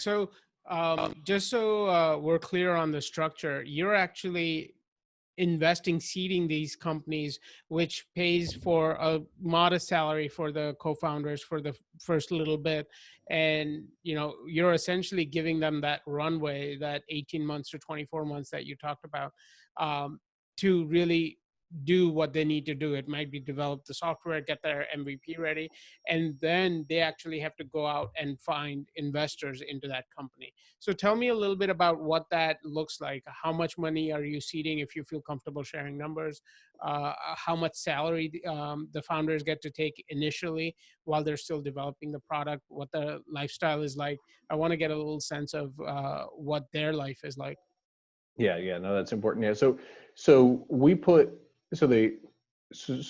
Perfect. So just so we're clear on the structure, you're actually investing, seeding these companies, which pays for a modest salary for the co-founders for the first little bit. And, you're essentially giving them that runway, that 18 months to 24 months that you talked about, to really do what they need to do. It might be develop the software, get their MVP ready, and then they actually have to go out and find investors into that company. So tell me a little bit about what that looks like. How much money are you seeding, if you feel comfortable sharing numbers? How much salary the founders get to take initially while they're still developing the product? What the lifestyle is like? I want to get a little sense of what their life is like. Yeah, no, that's important. Yeah, so we put so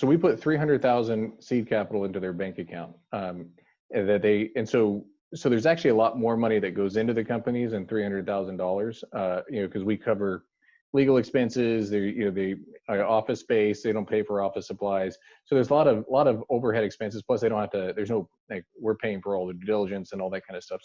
we put 300,000 seed capital into their bank account, so there's actually a lot more money that goes into the companies than $300,000, because we cover legal expenses, they office space, they don't pay for office supplies, so there's a lot of overhead expenses. Plus, they don't have to. There's no, like, we're paying for all the due diligence and all that kind of stuff.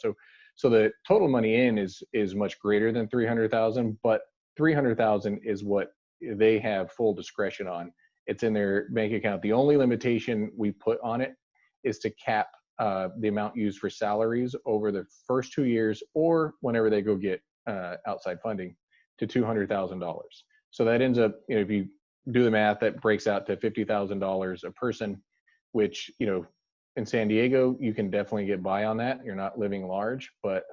So the total money in is much greater than 300,000, but 300,000 is what they have full discretion on. It's in their bank account. The only limitation we put on it is to cap the amount used for salaries over the first 2 years, or whenever they go get outside funding, to $200,000. So that ends up, if you do the math, that breaks out to $50,000 a person, which, in San Diego, you can definitely get by on that. You're not living large, but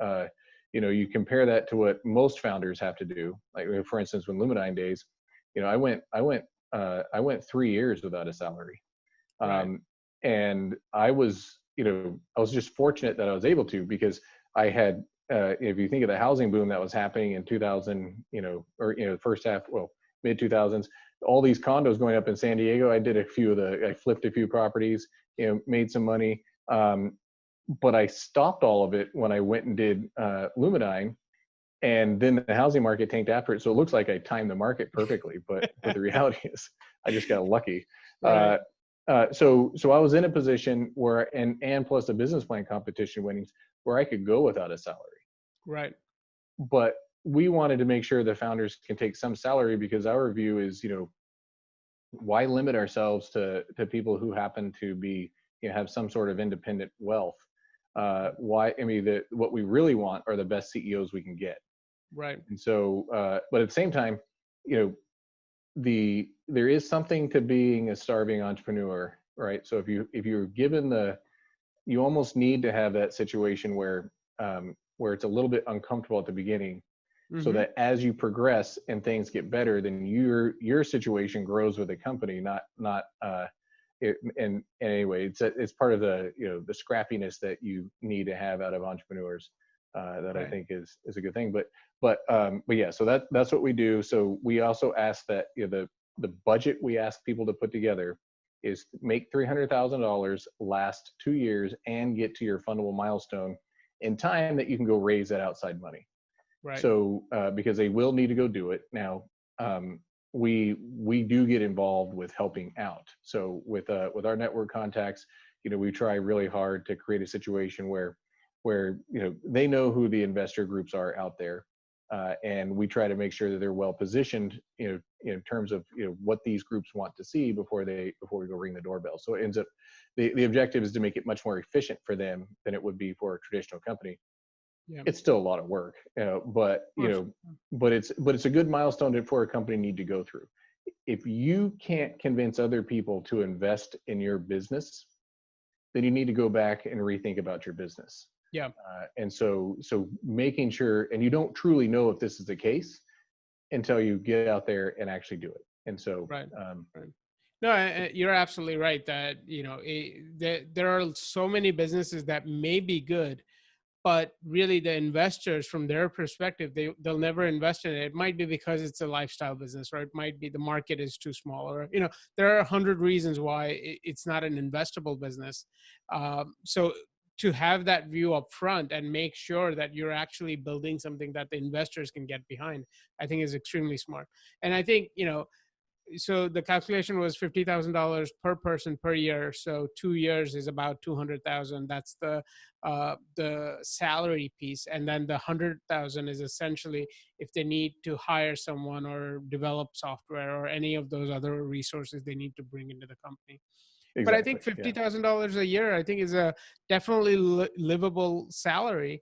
you compare that to what most founders have to do. Like, for instance, when Luminine days, I went 3 years without a salary. Right. And I was just fortunate that I was able to, because I had, if you think of the housing boom that was happening in 2000, first half, mid 2000s, all these condos going up in San Diego. I flipped a few properties, made some money. But I stopped all of it when I went and did Luminine, and then the housing market tanked after it. So it looks like I timed the market perfectly, but the reality is I just got lucky. Right. So I was in a position where, and plus the business plan competition winnings, where I could go without a salary. Right. But we wanted to make sure the founders can take some salary, because our view is, why limit ourselves to people who happen to be, have some sort of independent wealth? What we really want are the best CEOs we can get. Right. And so, but at the same time, there is something to being a starving entrepreneur, right? So if you're given you almost need to have that situation where it's a little bit uncomfortable at the beginning, so that as you progress and things get better, then your situation grows with the company, and anyway, it's part of the the scrappiness that you need to have out of entrepreneurs, that Right. I think is a good thing. But yeah, so that's what we do. So we also ask that the budget we ask people to put together is make $300,000 last 2 years and get to your fundable milestone in time, that you can go raise that outside money. Right. So because they will need to go do it now. We do get involved with helping out. So with our network contacts, we try really hard to create a situation where they know who the investor groups are out there, and we try to make sure that they're well positioned, in terms of what these groups want to see before we go ring the doorbell. So it ends up, the objective is to make it much more efficient for them than it would be for a traditional company. Yeah. It's still a lot of work, but it's a good milestone for a company need to go through. If you can't convince other people to invest in your business, then you need to go back and rethink about your business. Yeah. And so making sure, and you don't truly know if this is the case until you get out there and actually do it. And so, Right. Right. No, you're absolutely right that, there are so many businesses that may be good, but really the investors, from their perspective, they'll never invest in it. It might be because it's a lifestyle business, or it might be the market is too small, or, there are 100 reasons why it's not an investable business. So to have that view up front and make sure that you're actually building something that the investors can get behind, I think is extremely smart. And I think, so the calculation was $50,000 per person per year. So 2 years is about 200,000. That's the salary piece, and then the 100,000 is essentially if they need to hire someone or develop software or any of those other resources they need to bring into the company. But I Exactly. think Yeah. $50,000 a year, I think, is a definitely livable salary.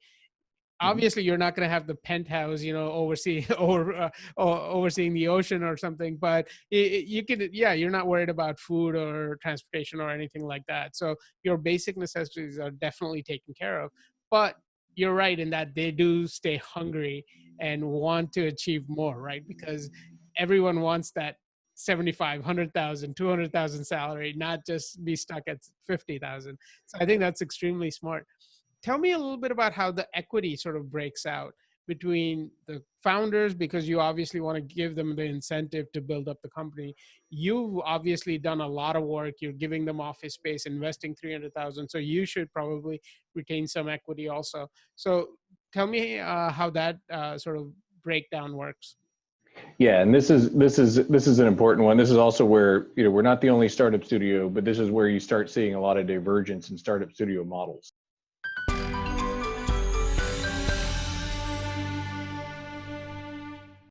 Mhm. Obviously you're not going to have the penthouse, oversee or overseeing the ocean or something, but you could, yeah, you're not worried about food or transportation or anything like that. So your basic necessities are definitely taken care of. But you're right in that they do stay hungry and want to achieve more, right? Because everyone wants that 75, 100,000, 200,000 salary, not just be stuck at 50,000. So I think that's extremely smart. Tell me a little bit about how the equity sort of breaks out between the founders, because you obviously want to give them the incentive to build up the company. You've obviously done a lot of work. You're giving them office space, investing 300,000. So you should probably retain some equity also. So tell me how that sort of breakdown works. Yeah, and this is an important one. This is also where, we're not the only startup studio, but this is where you start seeing a lot of divergence in startup studio models.